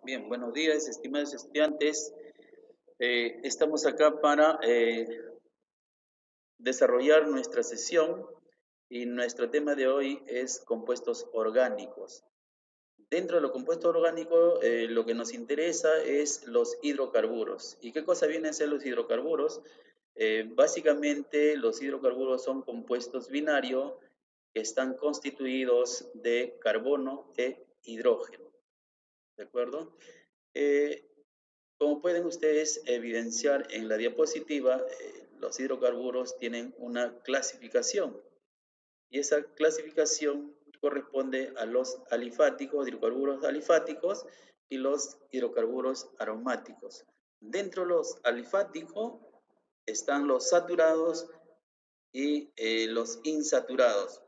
Bien, buenos días, estimados estudiantes. Estamos acá para desarrollar nuestra sesión y nuestro tema de hoy es compuestos orgánicos. Dentro de los compuestos orgánicos, lo que nos interesa es los hidrocarburos. ¿Y qué cosa vienen a ser los hidrocarburos? Básicamente, los hidrocarburos son compuestos binarios que están constituidos de carbono e hidrógeno. ¿De acuerdo? Eh, Como pueden ustedes evidenciar en la diapositiva, los hidrocarburos tienen una clasificación y esa clasificación corresponde a los alifáticos, hidrocarburos alifáticos y los hidrocarburos aromáticos. Dentro de los alifáticos están los saturados y los insaturados.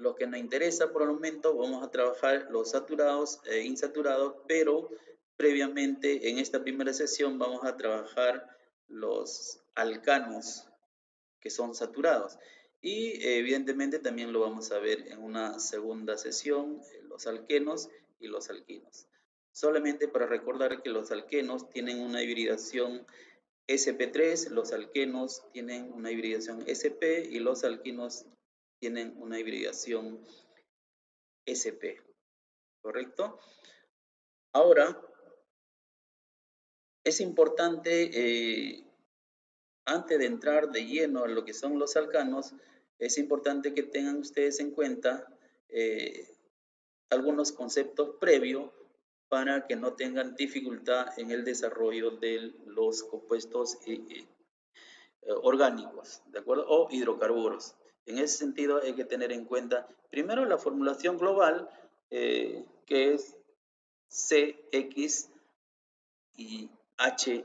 Lo que nos interesa por el momento, vamos a trabajar los saturados e insaturados, pero previamente en esta primera sesión vamos a trabajar los alcanos que son saturados. Y evidentemente también lo vamos a ver en una segunda sesión, los alquenos y los alquinos. Solamente para recordar que los alquenos tienen una hibridación sp3, los alquenos tienen una hibridación sp y los alquinos tienen una hibridación sp, ¿correcto? Ahora, es importante, antes de entrar de lleno a lo que son los alcanos, es importante que tengan ustedes en cuenta algunos conceptos previos para que no tengan dificultad en el desarrollo de los compuestos orgánicos, ¿de acuerdo? O hidrocarburos. En ese sentido hay que tener en cuenta primero la formulación global, que es CX y HY.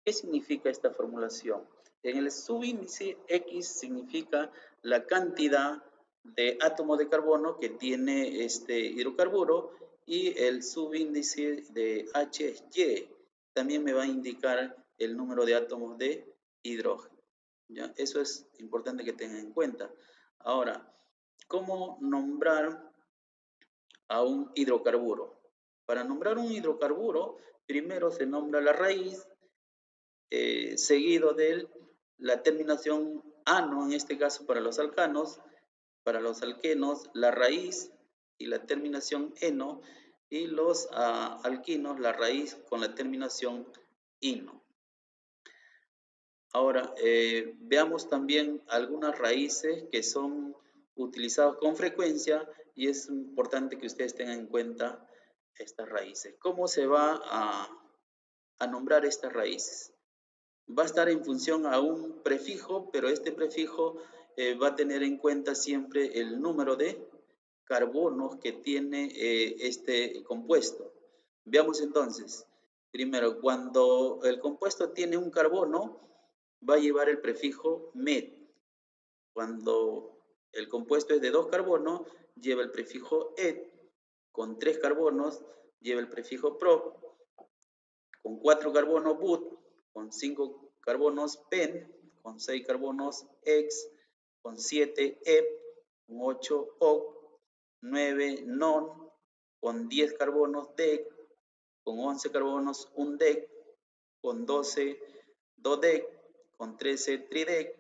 ¿Qué significa esta formulación? En el subíndice X significa la cantidad de átomos de carbono que tiene este hidrocarburo y el subíndice de HY también me va a indicar el número de átomos de hidrógeno. ¿Ya? Eso es importante que tengan en cuenta. Ahora, ¿cómo nombrar a un hidrocarburo? Para nombrar un hidrocarburo, primero se nombra la raíz, seguido de la terminación ano, en este caso para los alcanos, para los alquenos, la raíz y la terminación eno, y los alquinos, la raíz con la terminación ino. Ahora, veamos también algunas raíces que son utilizadas con frecuencia y es importante que ustedes tengan en cuenta estas raíces. ¿Cómo se va a nombrar estas raíces? Va a estar en función a un prefijo, pero este prefijo va a tener en cuenta siempre el número de carbonos que tiene este compuesto. Veamos entonces, primero, cuando el compuesto tiene un carbono, va a llevar el prefijo met. Cuando el compuesto es de 2 carbonos, lleva el prefijo et. Con 3 carbonos, lleva el prefijo prop. Con 4 carbonos but. Con 5 carbonos pen. Con 6 carbonos ex. Con 7 ep. Con 8 oc. 9 non. Con 10 carbonos dec. Con 11 carbonos undec. Con 12 dodec. Con 13 tridec,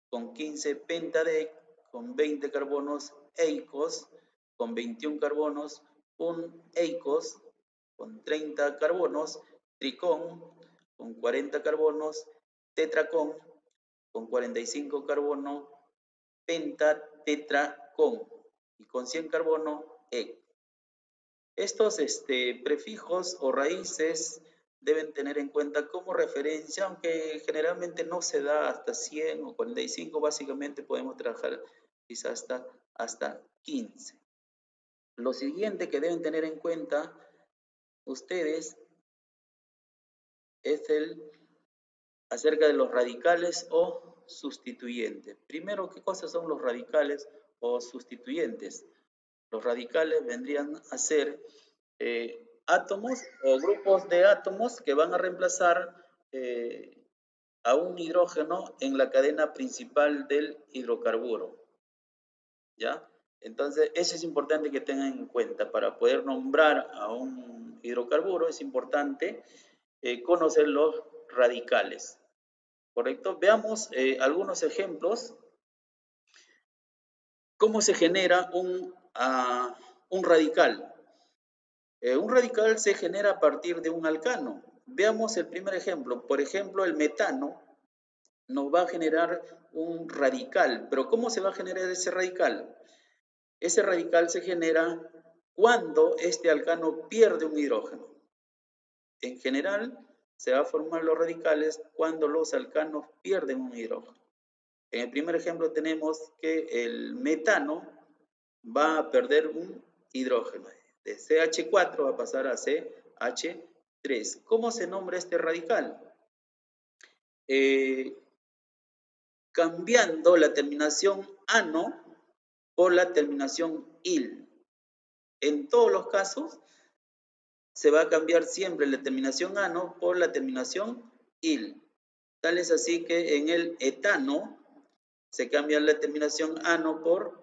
con 15 pentadec, con 20 carbonos eicos, con 21 carbonos uneicos, con 30 carbonos tricón, con 40 carbonos tetracón, con 45 carbonos pentatetracón y con 100 carbonos ec. Estos prefijos o raíces deben tener en cuenta como referencia, aunque generalmente no se da hasta 100 o 45, básicamente podemos trabajar quizás hasta 15. Lo siguiente que deben tener en cuenta ustedes es acerca de los radicales o sustituyentes. Primero, ¿qué cosas son los radicales o sustituyentes? Los radicales vendrían a ser átomos o grupos de átomos que van a reemplazar a un hidrógeno en la cadena principal del hidrocarburo. ¿Ya? Entonces, eso es importante que tengan en cuenta. Para poder nombrar a un hidrocarburo es importante conocer los radicales, ¿correcto? Veamos algunos ejemplos. ¿Cómo se genera un radical? Un radical se genera a partir de un alcano. Veamos el primer ejemplo. Por ejemplo, el metano nos va a generar un radical. ¿Pero cómo se va a generar ese radical? Ese radical se genera cuando este alcano pierde un hidrógeno. En general, se va a formar los radicales cuando los alcanos pierden un hidrógeno. En el primer ejemplo tenemos que el metano va a perder un hidrógeno. De CH4 va a pasar a CH3. ¿Cómo se nombra este radical? Cambiando la terminación ano por la terminación il. En todos los casos se va a cambiar siempre la terminación ano por la terminación il. Tal es así que en el etano se cambia la terminación ano por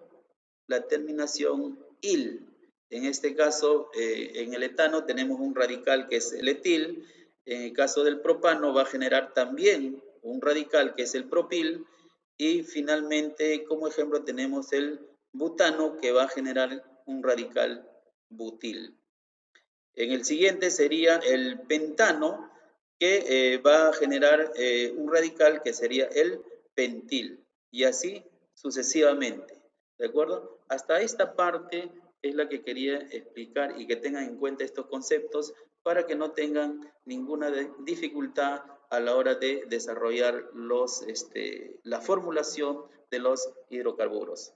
la terminación il. En este caso, en el etano tenemos un radical que es el etil. En el caso del propano va a generar también un radical que es el propil. Y finalmente, como ejemplo, tenemos el butano que va a generar un radical butil. En el siguiente sería el pentano que va a generar un radical que sería el pentil. Y así sucesivamente. ¿De acuerdo? Hasta esta parte es la que quería explicar y que tengan en cuenta estos conceptos para que no tengan ninguna dificultad a la hora de desarrollar la formulación de los hidrocarburos.